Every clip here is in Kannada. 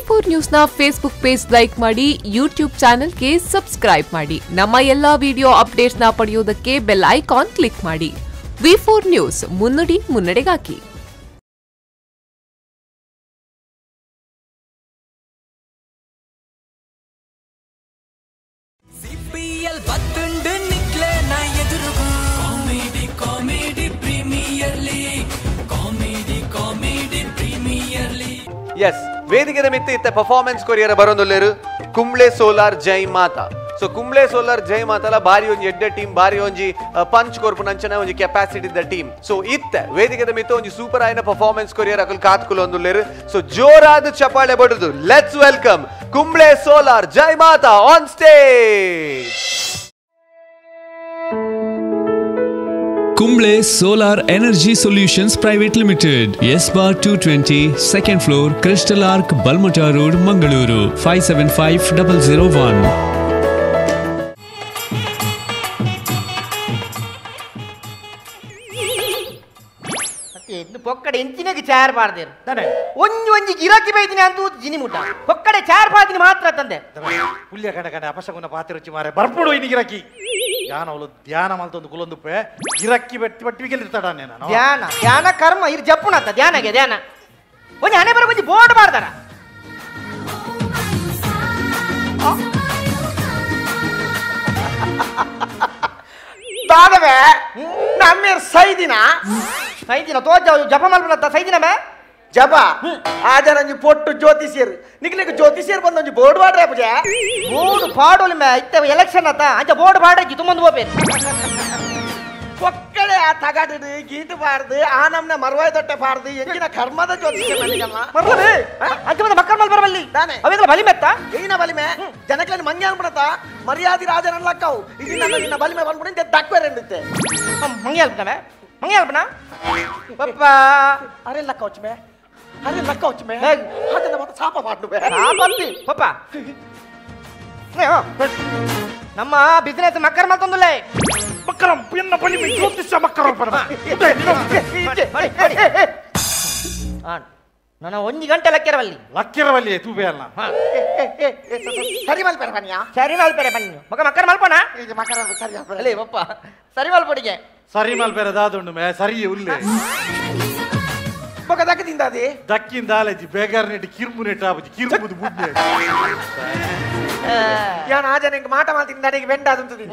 ವಿ4 ನ್ಯೂಸ್ ನ ಫೇಸ್ಬುಕ್ ಪೇಜ್ ಲೈಕ್ ಮಾಡಿ, ಯೂಟ್ಯೂಬ್ ಚಾನೆಲ್ಗೆ ಸಬ್ಸ್ಕ್ರೈಬ್ ಮಾಡಿ. ನಮ್ಮ ಎಲ್ಲಾ ವಿಡಿಯೋ ಅಪ್ಡೇಟ್ಸ್ ನ ಪಡೆಯುವುದಕ್ಕೆ ಬೆಲ್ ಐಕಾನ್ ಕ್ಲಿಕ್ ಮಾಡಿ. ವಿ4 ನ್ಯೂಸ್, ಮುನ್ನುಡಿ ಮುನ್ನಡೆಗಾಗಿ. ಎಸ್ ವೇದಿಕೆದ ಮಿತ್ತ ಇತ್ತ performance courier ಬರೋಂದುಲ್ಲೇರು Kumble solar Jai Mata. So Kumble solar ಜೈ ಮಾತಲ ಬಾರಿ ಒಂಜಿ ಎಡ್ಡೆ ಟೀಮ್, ಬಾರಿ ಒಂಜಿ ಪಂಚ್ ಕೊರ್ಪು ನಂಚನ ಒಂಜಿ ಕೆಪಾಸಿಟಿ ಇದ್ದ ಟೀಮ್. ಸೊ ಇತ್ತ ವೇದಿಕೆದ ಮಿತ್ತ ಒಂಜಿ ಸೂಪರ್ ಆಯ್ನ ಪರ್ಫಾರ್ಮೆನ್ಸ್ ಕೊರಿಯರ್ ಅಕಲ್ ಕಾತ್ಕುಲು ಒಂದುಲ್ಲೇರು. ಸೊ ಜೋರಾದ ಚಪಾಳೆ ಬಡುದು. Let's welcome Kumble solar Jai Mata on stage. Kumble Solar Energy Solutions Private Limited, S Bar 220, second floor, Crystal Arc, Balmota Road, Mangaluru, 575001. పొక్కడే ఎంచినకి చార్ పాడదేరు ಒಂಜಿ ಒಂಜಿ ಗಿರಾಕಿ ಬೈದಿನಿ ಅಂತೂ ಜಿನಿ ಮುಟ್ಟ పొక్కడే చార్ పాదిని ಮಾತ್ರ ತಂದೆ ಪುಲ್ಯ ಕಡೆ ಕಡೆ ಅಪಶಕುನ ಪಾತ್ರೆ ರುಚಿ ಮಾರೆ ಬರ್ಪುಡು ಇನಿ ಗಿರಾಕಿ ಧ್ಯಾನ ಅವಳು ಧ್ಯಾನ ಮಲ್ತೊಂದು ಕುಲೊಂದುಪ್ಪೆ ಗಿರಾಕಿ ಬೆಟ್ಟಿ ಬಟ್ಟಿ ಗೆಲ್ಲಿರ್ತಾಡ ನಾನು ಧ್ಯಾನ ಧ್ಯಾನ ಕರ್ಮ ಇರ್ ಜಪ್ಪುನತ್ತ ಧ್ಯಾನಗೆ ಧ್ಯಾನ ಒಂಜಿ ಹಣೆ ಬರ ಒಂಜಿ ಬೋರ್ಡ್ ಮಾಡ್ತಾರ ದಾದವೇ ನಮ್ಮ ಸೈದಿನ ಸೈದಿನ ತೋಜ ಜಪ ಮಲ್ಪನತ್ತ ಸೈದಿನ ಬೇ ಜಪ ಆಜನಂಜಿ ಪೊಟ್ಟು ಜ್ಯೋತಿಷ್ಯರು ನಿಕ್ಲಿಕ್ಕೆ ಜ್ಯೋತಿಷ್ಯರು ಬಂದೊಂಜಿ ಬೋರ್ಡ್ ಮಾಡ್ರೆ ಪೂಜ ಬೋರ್ಡ್ ಪಾಡೋಲಿ ಮೇ ಇತ್ತ ಎಲೆಕ್ಷನ್ ಅತ್ತ ಅಂಚ ಬೋರ್ಡ್ ಪಾಡಜ್ಜಿ ತುಂಬಂದು ಹೋಗ್ಬೇಕು ಒಕ್ಕಡೆ ಆ ತಗಡಿಡು ಗೀಟು ಪಾಡ್ದು ಆ ನಮ್ನ ಮರವಾಯ್ ತೊಟ್ಟೆ ಪಾಡ್ದು ಎಂಜಿನ ಕರ್ಮದ ಜ್ಯೋತಿಷ್ಯ ಮಲ್ಲಿಗಮ್ಮ ಮರ್ಲೇ ಅಂಚ ಬಂದ ಮಕ್ಕಳ ಮಲ್ ಬರಬಲ್ಲಿ ತಾನೆ ಅವೆಲ್ಲ ಬಲಿ ಮೆತ್ತ ಏನ ಬಲಿಮೆ ಜನಕ್ಲೆನ್ ಮಂಗ್ಯ ಅನ್ಬಿಡತ್ತ ಮರ್ಯಾದಿ ರಾಜನ ಲಕ್ಕವು ಇದನ್ನ ಬಲಿಮೆ ಬಂದ್ಬಿಟ್ಟು ದಕ್ವೆ ರೆಂಡುತ್ತೆ ಮಂಗ್ಯ ಅಲ್ಪನ ಮಂಗ್ಯ ಅಲ್ಪನ ಪಪ್ಪ ಅರೆ ಲಕ್ಕ ಹೊಚ್ಚಮೆ ಅರೆ ಲಕ್ಕ ಹೊಚ್ಚಮೆ ಅದನ್ನ ಮತ್ತೆ ಸಾಪ ಮಾಡ್ನು ಬೇ ಸಾಪತ್ತಿ ಪಪ್ಪ ನಮ್ಮ ಬಿಸಿನೆಸ್ ಮಕ್ಕಳ ಮಲ್ತೊಂದುಲ್ಲೇ ಮಕ್ಕರಂ ಪಿನ್ನ ಬಲಿ ಮಿ ಜ್ಯೋತಿಷ್ಯ ಮಕ್ಕರಂ ಪರಮ ನನ್ನ ಒಂಜಿ ಗಂಟೆ ಲಕ್ಕಿರವಲ್ಲಿ ತೂಬೆ ಅಲ್ಲ ಸರಿ ಮಲ್ಪೇರ ಬನ್ನಿಯಾ ಸರಿ ಮಲ್ಪೇರೆ ಬನ್ನಿ ಮಕ್ಕ ಮಕ್ಕಳ ಮಲ್ಪನ ಇದು ಮಕ್ಕಳ ಸರಿ ಅಲ್ಲೇ ಪಪ್ಪ ಸರಿ ಮಲ್ಪಡಿಗೆ ಸರಿ ಮಲ್ಪೇರ ದಾದುಂಡು ಮೇ ಸರಿ ಉಲ್ಲೆ ಮಗ ದಕ್ಕದಿಂದ ಅದೇ ದಕ್ಕಿಂದ ಆಲಜಿ ಬೇಗಾರ್ ನೆಟ್ಟಿ ಕಿರ್ಮು ನೆಟ್ಟ ಆಬಜಿ ಕಿರ್ಮುದು ಬುಡ್ನೆ ಯಾನ ಆಜನಿಗೆ ಮಾಟ ಮಾತಿಂದ ನನಗೆ ಬೆಂಡ ಅದಂತದಿ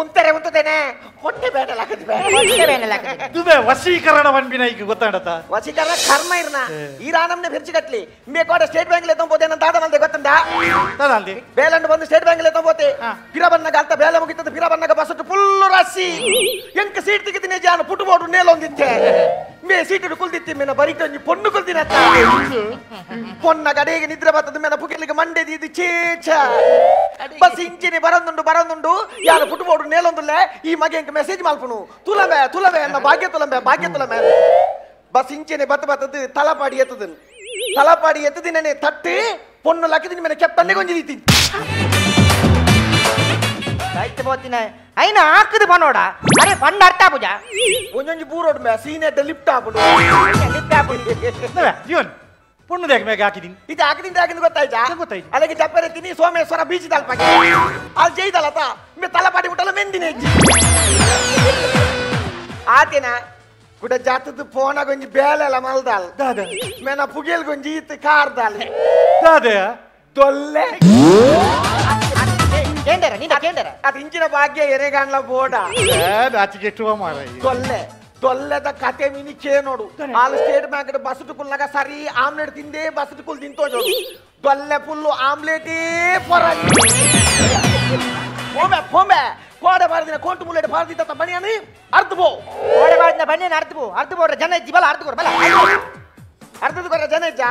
ಉಂತರೆ ಉಂತದೇನೆ ಹೊಟ್ಟೆ ಬೇಡ ಲಕ್ಕದಿ ಬೇಡ ದುಬೆ ವಶೀಕರಣ ವನ್ಬಿನ ಈಗ ಗೊತ್ತಾಡತ ವಶೀಕರಣ ಕರ್ಮ ಇರ್ನ ಈ ರಾನಮ್ನೆ ಬೆರ್ಚಿ ಕಟ್ಲಿ ಮೇಕೋಡ ಸ್ಟೇಟ್ ಬ್ಯಾಂಕ್ ಲೆ ತಂಬೋದೆ ನನ್ನ ತಾಡ ಮಲ್ದೆ ಗೊತ್ತಂದ ತದಲ್ದಿ ಬೇಲಂಡು ಬಂದು ಸ್ಟೇಟ್ ಬ್ಯಾಂಕ್ ಲೆ ತಂಬೋತೆ ಪಿರಬನ್ನಗ ಅಲ್ತ ಬೇಲ ಮುಗಿತದ ಪಿರಬನ್ನಗ ಬಸಟ್ಟು ಫುಲ್ ರಾಸಿ ಎಂಕ ಸೀಟ್ ತೆಗಿತಿನೆ ಜಾನ ಪುಟು ಬೋಡು ನೇಲೊಂದಿತ್ತೆ ಮೇ ಸೀಟು ಕುಲ್ದಿತ್ತಿ ಮೇನ ಬರಿಟೊಂಜಿ ಪೊಣ್ಣು ಕುಲ್ದಿನತ್ತ ಪೊನ್ನ ಗಡೆಗೆ ನಿದ್ರೆ ಬರ್ತದ ಮೇನ ಪುಗಿಲಿಗೆ ಮಂಡೆದಿ ಇದು ಚೇಚ ಬಸ್ ಇಂಚಿನಿ ಬರಂದುಂಡು ಯಾರು ಪುಟು ಬೋಡು ನೇಲೊಂದುಲ್ಲೆ ಈ ಮಗೆ ಎಂಕ ಮೆಸೇಜ್ ಮಲ್ಪುನು ತುಲಬೆ ಅನ್ನ ಭಾಗ್ಯ ತುಲಬೆ ಬಸ್ ಇಂಚಿನಿ ಬತ್ತದು ತಲಪಾಡಿ ಎತ್ತದಿನೇ ತಟ್ಟಿ ಪೊಣ್ಣು ಲಕ್ಕದಿನ ಮೇಲೆ ಕೆಪ್ಪನ್ನೇ ಗೊಂಜಿದೀತಿ ಆಯ್ತು ಬೋತಿನ ಐನ ಹಾಕದು ಬನ್ನೋಡ ಅರೆ ಪಂಡ ಅರ್ಥ ಪೂಜಾ ಒಂಜೊಂಜಿ ಬೂರೋಡ್ ಮೇ ಸೀನೆಟ್ ಲಿಫ್ಟ್ ಹಾಪುಡು ಜೀವನ್ ಪುಣ್ಣು ದೇಗ ಮೇಗ ಹಾಕಿದೀನಿ ಇದು ಹಾಕಿದಿಂದ ಗೊತ್ತಾಯ್ತಾ ಅಲ್ಲಿಗೆ ಚಪ್ಪರೆ ತಿನ್ನಿ ಸೋಮೇಶ್ವರ ಬೀಚ್ ತಲಪಾಗಿ ಅಲ್ಲಿ ಜೈದಲ್ಲತ ಮೇ ತಲಪಾಡಿ ಬಿಟ್ಟಲ್ಲ ಮೆಂದಿನ ಹೆಜ್ಜಿ ಆತೇನ ಗುಡ ಜಾತದ ಫೋನ ಗೊಂಜಿ ಬೇಲೆಲ್ಲ ಮಲ್ದಾಲ್ ಮೇನ ಪುಗೇಲ್ ಗೊಂಜಿ ಇತ್ತು ಕಾರ್ದಾಲ್ ತೊಲ್ಲೆ ಅದು ಇಂಚಿನ ಭಾಗ್ಯ ಎರೆಗಾಣ್ಲ ಬೋಡ ತೊಲ್ಲೆದ ಕತೆ ಮಿನಿ ಚೇ ನೋಡು ಆಲ್ ಸ್ಟೇಟ್ ಬ್ಯಾಂಕ್ ಬಸಟ್ ಕುಲ್ನಾಗ ಸರಿ ಆಮ್ಲೆಟ್ ತಿಂದೆ ಬಸಟ್ ಕುಲ್ ತಿಂತೋ ನೋಡು ತೊಲ್ಲೆ ಫುಲ್ಲು ಆಮ್ಲೆಟೇ ಪೊಂಬೆ ಕೋಡೆ ಬಾರದಿನ ಕೋಂಟು ಮುಲ್ಲೆಟ್ ಬಾರದಿತ್ತ ಬನಿಯಾನಿ ಅರ್ಧ ಬೋ ಕೋಡೆ ಬಾರದಿನ ಬನಿಯಾನಿ ಅರ್ಧ ಬೋಡ್ರೆ ಜನ ಇಜ್ಜಿ ಬಲ ಅರ್ಧ ಕೊರ ಬಲ ಅರ್ಧದ ಕೊರ ಜನ ಇಜ್ಜ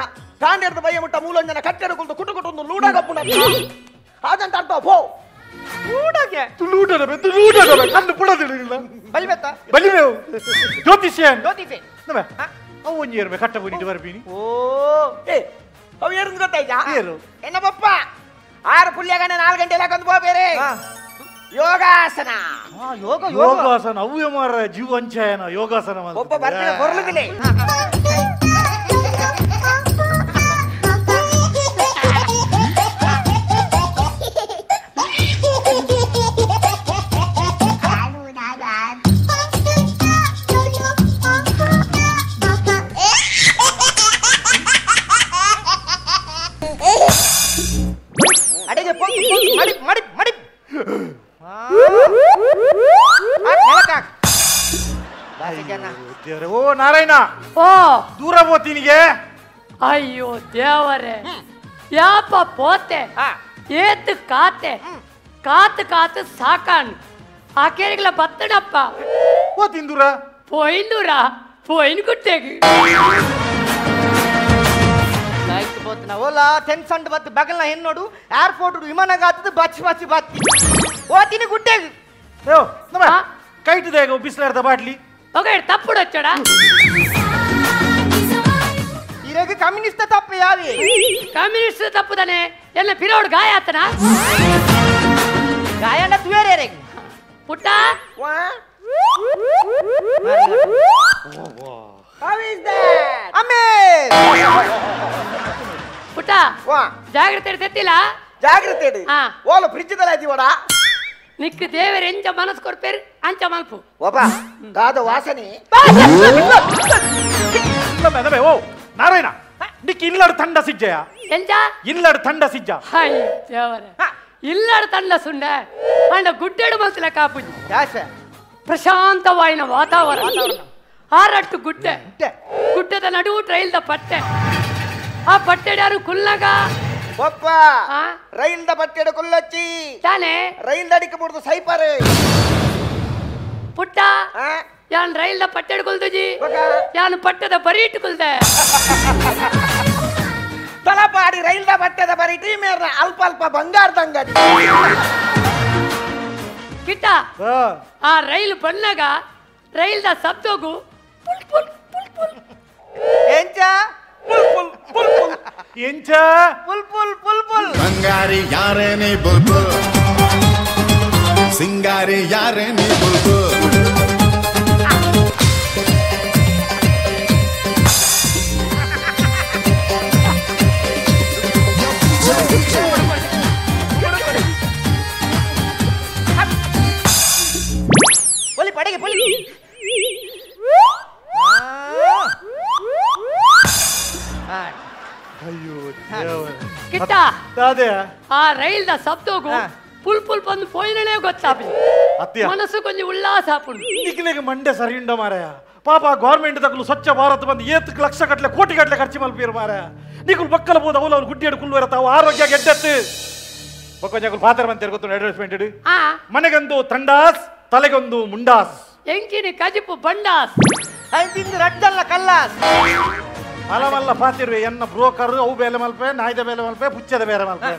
ಕಾಂಡೆರ್ದ ಬಯ್ಯ ಮುಟ್ಟ ಮೂಲೊಂಜನ ಕಟ್ಟೆಡ ಕುಲ್ದು ಕುಟು ಕುಟು ಒಂದು ಲೂಡಾಗಪ್ಪುನ ಹಾಗಂತ ಅರ್ಥ ಪೋ ಲೂಡಾಗೆ ಕಣ್ಣು ಪುಡದಿಲ್ಲ ಬಲಿಮೆತ್ತ ಬಲಿಮೆವು ಜ್ಯೋತಿಷ್ಯ ಅವು ಒಂಜಿ ಏರ್ಮೆ ಕಟ್ಟ ಬುನಿಟ್ಟು ಬರ್ಬೀನಿ ಓ ಏ ಅವು ಏರು ಗೊತ್ತಾಯ್ತಾ ಎನ್ನ ಪಪ್ಪ 6 ಪುಲ್ಯಗನೆ 4 ಗಂಟೆ ಕೊಂದು ಹೋಗ್ಬೇರೆ ಯೋಗಾಸನ ಯೋಗಾಸನ ಅವ್ಯ ಮಾರ ಜೀವಂಚಯನ ಯೋಗಾಸನ ಒಬ್ಬ ಬರ್ತಿನ ಹೊರಲುಗಿಲೆ ಪೊಲ್ಗೆ ಮಡಿ ಮಡಿ ಮಡಿ ದೇವ್ರೆ, ಓ ನಾರಾಯಣ, ಓ ದೂರ ಹೋಗ್ತೀನಿಗೆ. ಅಯ್ಯೋ ದೇವರೇ, ಯಾಪ ಪೋತೆ ಏತ್ ಕಾತೆ ಕಾತು ಕಾತು ಸಾಕಾನ್ ಆಕೆರಿಗಳ ಬತ್ತಡಪ್ಪ ಹೋಗ್ತೀನಿ ದೂರ. ಪೋಯಿಂದೂರ ಪೋಯಿನ್ ಗುಟ್ಟೆಗೆ ಲೈಕ್ ಬೋತ್ನ ಓಲಾ ಟೆನ್ಸಂಡ್ ಬತ್ತು ಬಗಲ್ನ ಹೆಣ್ಣೋಡು ಏರ್ಪೋರ್ಟ್ ವಿಮಾನ ಗಾತದ ಬಚ್ಚಿ ಬಚ್ಚಿ ಬತ್ತಿ ಓತಿನಿ ಗುಡ್ಡೆಗೆ ಅಯ್ಯೋ ನಮ್ಮ ಕೈಟಿದೆ ಬಿಸಿಲಾರ್ದ ಬಾಟ್ಲಿ ಹೋಗ ತಪ್ಪುಡು ಹಚ್ಚಡ ಇರಾಗ ಕಮ್ಯುನಿಸ್ಟ್ ತಪ್ಪು ಯಾವಿ ಕಮ್ಯುನಿಸ್ಟ್ ತಪ್ಪುದಾನೆ ಎಲ್ಲ ಪಿರೋಡ್ ಗಾಯ ಆತನ ಗಾಯನ ತುವೇರೆ ಪುಟ್ಟ ಪುಟ್ಟ ಜಾಗ್ರತೆ ತೆತ್ತಿಲ್ಲ ಜಾಗ್ರತೆ ಹಾ. ಓಲು ಫ್ರಿಡ್ಜ್ ದಲ್ಲ ಇದೀವಡ ನಿಕ್ಕು ದೇವರ ಎಂಚ ಮನಸ್ಸು ಕೊಡ್ಪೇರು ಅಂಚ ಮಲ್ಪು ಒಬ್ಬ ದಾದ ವಾಸನೆ ಓ ನಾರಾಯಣ, ನಿಕ್ ಇಲ್ಲಡ್ ತಂಡ ಸಿಜ್ಜಯ, ಎಂಚ ಇಲ್ಲಡ್ ತಂಡ ಸಿಜ್ಜ. ಹಾಯ್ ದೇವರೇ, ಇಲ್ಲಡ ತಂಡ ಸುಂಡ ಅಂಡ ಗುಡ್ಡೆಡು ಮಸಲ ಕಾಪುಜಿ ಪ್ರಶಾಂತವಾಯಿನ ವಾತಾವರಣ ಆರಟ್ಟು ಗುಡ್ಡೆ ಗುಡ್ಡದ ನಡುವು ಟ್ರೈಲ್ದ ಪಟ್ಟೆ ಆ ಪಟ್ಟೆಡ್ಯಾರು ಕುಲ್ಲಗ ಒಬ್ಬ ರೈಲ್ ದ ಬಟ್ಟೆಡು ಕುಲ್ಲಚ್ಚಿ ತಾನೆ ರೈಲ್ ದಡಿಕೆ ಮುಡ್ದು ಸೈಪರ್ ಪುಟ್ಟ ಯಾನ್ ರೈಲ್ ದ ಪಟ್ಟೆಡು ಕುಲ್ದುಜಿ ಯಾನ್ ಪಟ್ಟದ ಬರಿ ಇಟ್ಟುಕೊಳ್ದೆ ತಲಪಾಡಿ ರೈಲ್ ದ ಬಟ್ಟೆದ ಬರೀಟಿ ಮೇರ ಅಲ್ಪ ಅಲ್ಪ ಬಂಗಾರದಂಗಡಿ ಕಿಟ್ಟ ಆ ರೈಲು ಬಂದಾಗ ರೈಲ್ ದ ಸಬ್ದೋಗು ಪುಲ್ ಪುಲ್ ಪುಲ್ ಪುಲ್ ಎಂಚ ಪುಲ್ ಪುಲ್ ಪುಲ್ ಪುಲ್ ಎಂಚ ಪುಲ್ ಪುಲ್ ಪುಲ್ ಪುಲ್ ಬಂಗಾರಿ ಯಾರೇನೆ ಬುಲ್ಬುಲ್ ಸಿಂಗಾರಿ ಯಾರೇನೆ ಬುಲ್ಬುಲ್ ಪೊಲಿ ಪಡೆಗೆ ಪೊಲಿ ಕಿಟ್ಟ ಆ ರೈಲ್ ದ ಸಬ್ದೋಗು ಪುಲ್ ಪುಲ್ ಬಂದು ಪೋಯಿನೇ ಗೊತ್ತಾಪಿ ಮನಸ್ಸು ಕೊಂಚ ಉಲ್ಲಾಸ ಆಪುಂಡು ನಿಕ್ಲಿಗೆ ಮಂಡೆ ಸರಿ ಉಂಡ ಮಾರಾಯ. ಪಾಪ ಗೌರ್ಮೆಂಟ್ ತಗಲು ಸ್ವಚ್ಛ ಭಾರತ್ ಬಂದು ಏತ್ ಲಕ್ಷ ಗಟ್ಟಲೆ ಕೋಟಿ ಗಟ್ಟಲೆ ಖರ್ಚು ಮಲ್ಪೀರು ಮಾರಾಯ. ನಿಕುಲು ಬಕ್ಕಲ ಬೋದ ಅವಳು ಅವ್ರು ಗುಡ್ಡಿ ಕುಲ್ವರ ತಾವು ಆರೋಗ್ಯ ಗೆಡ್ಡೆತ್ತು ಬಕ್ಕೊಂಜಾಕುಲು ಪಾತ್ರ ಬಂತೇರು ಗೊತ್ತು ಅಡ್ವರ್ಟೈಸ್ಮೆಂಟ್ ಮನೆಗೊಂದು ತಂಡಾಸ್ ತಲೆಗೊಂದು ಮುಂಡಾಸ್ ಎಂಕಿನಿ ಕಜಿಪು ಬಂಡಾಸ್ ತಿಂದು ರಡ್ಡಲ್ಲ ಕಲ್ಲಾಸ್ ಅಲವಲ್ಲ ಪಾತಿರುವೆ ಎನ್ನ ಬ್ರೋಕರ್ ಅವು ಬೇಲೆ ಮಲ್ಪೆ ನಾಯ್ದ ಬೇಲೆ ಮಲ್ಪೆ ಪುಚ್ಚದ ಬೇರೆ ಮಲ್ಪೆ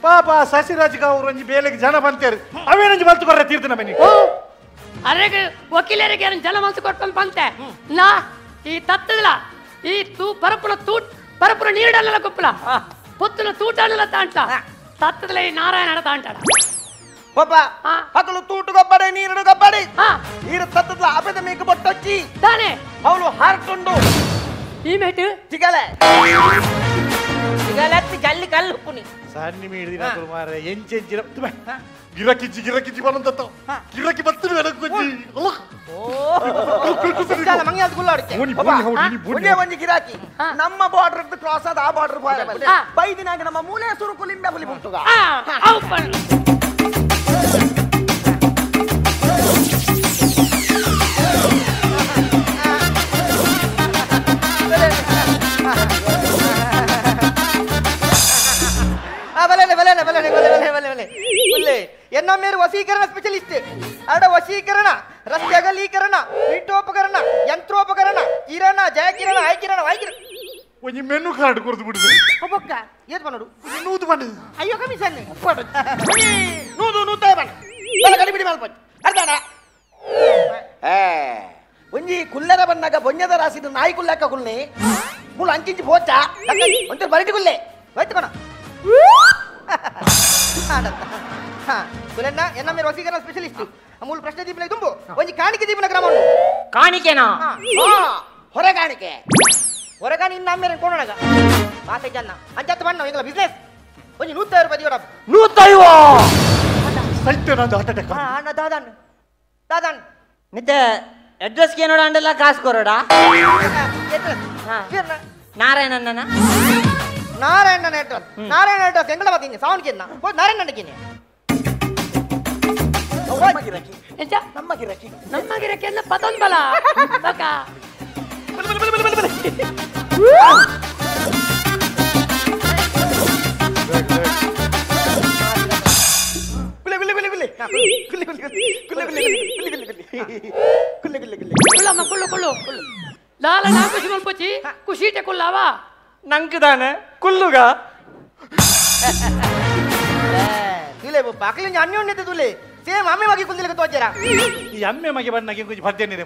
ಪಾಪ ಸಸಿರಾಜಿಗ ಅವ್ರು ಒಂಜಿ ಬೇಲೆಗೆ ಜನ ಬಂತೇರು ಅವೇನಂಜಿ ಮಲ್ತು ಕೊರ್ರೆ ತೀರ್ತಿನ ಮನಿ ಅರೆಗೆ ವಕೀಲರಿಗೆ ಯಾರು ಜನ ಮಲ್ತು ಕೊಟ್ಕೊಂಡು ಬಂತೆ ನಾ ಈ ತತ್ತದಲ ಈ ಪರಪುರ ನೀರಿಡಲ್ಲ ಕುಪ್ಪಲ ಪುತ್ತಲ ತೂಟಲ್ಲ ತಾಂಟ್ಲ ತತ್ತದಲ ಈ ನಾರಾಯಣ ತಾಂಟಾಡ ಒಬ್ಬ ಹಗಲು ತೂಟು ಗೊಬ್ಬಡೆ ನೀರು ಗೊಬ್ಬಡೆ ನೀರು ತತ್ತದ ಅಪದ ಮೇಕ ಬೊಟ್ಟೊಚ್ಚಿ ತಾನೆ ಅವಳು ಹಾರ್ಕೊಂಡು ಈ ಮೇಟು ಸಿಗಲೆ ಸಿಗಲತ್ತಿ ಜಲ್ಲಿ ಕಲ್ಲು ಹುಕ್ಕುನಿ ಸಣ್ಣಿ ಮೀಡಿದಿನ ಮಾರೆ ಎಂಚೆಂಚಿನ ಗಿರಕಿಚ್ಚಿ ಬರಂತ ಗಿರಕಿ ಬತ್ತು ಮಂಗಿ ಅದು ಗುಲ್ಲಾಡಿಕೆ ಒಂಜಿ ಗಿರಾಕಿ ನಮ್ಮ ಬಾರ್ಡರ್ ಕ್ರಾಸ್ ಆದ ಆ ಬಾರ್ಡರ್ ಬೈದಿನಾಗ ನಮ್ಮ ಮೂಲೆ ಸುರುಕು ಲಿಂಬೆ ಬಲಿ ಮುಟ್ಟುಗ ಎನ್ನ ಮೇರು ವಶೀಕರಣ ಸ್ಪೆಷಲಿಸ್ಟ್ ಅಡ ವಶೀಕರಣ ರಸ್ತೆ ಅಗಲೀಕರಣ ಪೀಠೋಪಕರಣ ಯಂತ್ರೋಪಕರಣ ಕಿರಣ ಜಯಕಿರಣ ಆಯ್ಕಿರಣ ವಾಯ್ಕಿರಣ ಒಂಜಿ ಮೆನು ಕಾರ್ಡ್ ಕೊರ್ದು ಬಿಡುದು ಒಬ್ಬಕ್ಕ ಏತ್ ಬನ್ನೋಡು ನೂದು ಬಣ್ಣ ಅಯ್ಯೋ ಕಮಿಷನ್ ನೂದು ನೂತಾಯ ಬಣ್ಣ ಬಲ ಗಡಿಬಿಡಿ ಮಲ್ಪಟ್ ಅರ್ಧಾನ ಒಂಜಿ ಕುಲ್ಲರ ಬಣ್ಣಗ ಬೊಂಜದ ರಾಸಿದ ನಾಯಿ ಕುಲ್ಲಕ್ಕ ಕುಲ್ನಿ ಮುಳು ಅಂಚಿಂಚಿ ಪೋಚ ಒಂಚೂರು ಬರಟಿ ಕುಲ್ಲೆ ಹೋಯ್ತು ಕಣ ಕುಲನ್ನ ಎನ್ನ ಮೇರು ವಶೀಕರಣ ಸ್ಪೆಷಲಿಸ್ಟ್ ಮೂಲ ಪ್ರಶ್ನೆ ದೀಪನ ತುಂಬು ಒಂಜಿ ಕಾಣಿಕೆ ದೀಪನ ಕ್ರಮ ಉಂಟು ಕಾಣಿಕೆನಾ ಹೊರಗಾಣಿಕೆ ಹೊರಗಾಣಿ ಇನ್ನ ಅಮ್ಮೇರೆ ಕೊಂಡೋಣಗ ಮಾತೆ ಜನ್ನ ಅಂಚತ್ತು ಬಣ್ಣ ಎಂಗಲ ಬಿಸ್ನೆಸ್ ಒಂಜಿ 150 ರೂಪಾಯಿ ದಿವಡ 150 ಸೈತೆ ನಂದು ಹಾರ್ಟ್ ಅಟ್ಯಾಕ್ ಅಣ್ಣ ದಾದನ್ ಮಿತ್ತೆ ಅಡ್ರೆಸ್ಗೆ ಏನೋಡ ಅಂಡೆಲ್ಲ ಕಾಸು ಕೊರೋಡ ನಾರಾಯಣನ ನಾರಾಯಣ ನೆಟ್ವರ್ಕ್ ನಾರಾಯಣ ನೆಟ್ವರ್ಕ್ ಎಂಗಳ ಬಾಕಿಂಗೆ ಸೌಂಡ್ ಕಿನ್ನ ಹೋಗಿ ನಾರಾಯಣ ನಡಕಿನಿ ಎಂಚ ನಮ್ಮ ಗಿರಕಿ ಎಲ್ಲ ಪತೊಂದ್ ಬಲ ಬಕ ಕುಳ್ಳು ಲಾಲ ನಾ ಖುಷಿ ಮಲ್ಪೋಚಿ ಖುಷಿಟೆ ಕುಳ್ಳಾವಾ ನಂಗೆ ಕುಲ್ಲುಗ ತುಲೆ ಬಪ್ಪ ಅಕ್ಲಿಂಜ ಅನ್ಯೋನ್ಯತೆ ತುಲೆ ಸೇಮ್ ಅಮ್ಮೆ ವಾಗಿ ಕುಂದಿಲಿಗೆ ತೋಚರ ಈ ಅಮ್ಮೆ ಮಗೆ ಬಣ್ಣಗೆ ಕುಂಜಿ ಪದ್ಯನಿದೆ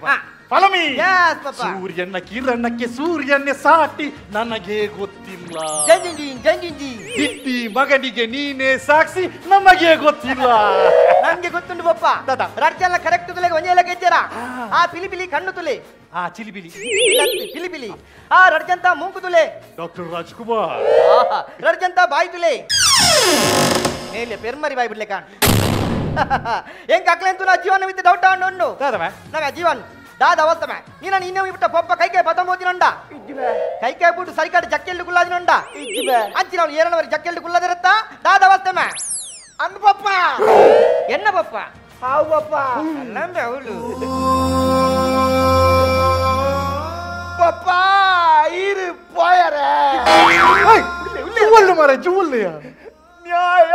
ಫಲಮಿ ಯಸ್ ಪಪ್ಪ ಸೂರ್ಯನ ಕಿರಣಕ್ಕೆ ಸೂರ್ಯನೇ ಸಾಟಿ ನನಗೆ ಗೊತ್ತಿಲ್ಲ ಜಂಜಿಂಜಿ ಇಟ್ಟಿ ಮಗನಿಗೆ ನೀನೇ ಸಾಕ್ಷಿ ನಮಗೆ ಗೊತ್ತಿಲ್ಲ ನನ್ಗೆ ಗೊತ್ತುಂಟು ಬಪ್ಪ ರಡ್ಚೆಲ್ಲ ಕರೆಕ್ಟ್ ತುಲೆಗೆ ಒಂಜೆಲ್ಲ ಗೆಜ್ಜರ ಆ ಪಿಲಿ ಕಣ್ಣು ತುಲೆ ಆ ಚಿಲಿಬಿಲಿ ಪಿಲಿ ಆ ರಡ್ಜಂತ ಮೂಗು ತುಲೆ ಡಾಕ್ಟರ್ ರಾಜ್ಕುಮಾರ್ ರಡ್ಜಂತ ಬಾಯಿ ತುಲೆ ಮೇಲೆ ಪೆರ್ಮರಿ ಬಾಯಿ ಬಿಡ್ಲೆ ಕಾಣ್ ಹೆಂಗ್ ಅಕ್ಲೆಂತು ನಾ ಜೀವನ ವಿತ್ ಡೌಟ್ ಆಂಡು ನಗ ಜೀವನ್ ದಾದ ಅವಸ್ಥಮೆ ನೀನ ಇನ್ನೇ ಬಿಟ್ಟ ಪೊಪ್ಪ ಕೈಕೆ ಪತಂಬೋದಿನೊಂಡ ಕೈಕೆ ಬಿಟ್ಟು ಸರಿಕಾಟ ಜಕ್ಕೆಲ್ಡು ಕುಲ್ಲಾದಿನೊಂಡ ಅಂಚಿ ನಾವು ಏರನವರಿ ಜಕ್ಕೆಲ್ಡು ಕುಲ್ಲದಿರತ್ತ ದಾದ ಅವಸ್ಥಮೆ ಅಂದ್ ಪಪ್ಪ ಎನ್ನ ಪಪ್ಪ ಹಾವು ಪಪ್ಪ ನಂಬೆ ಅವಳು ಪಪ್ಪ ಇರು ಪೋಯರೆ ಜುವಲ್ಲು ಮಾರ ಜುವಲ್ಲೆಯ ನ್ಯಾಯ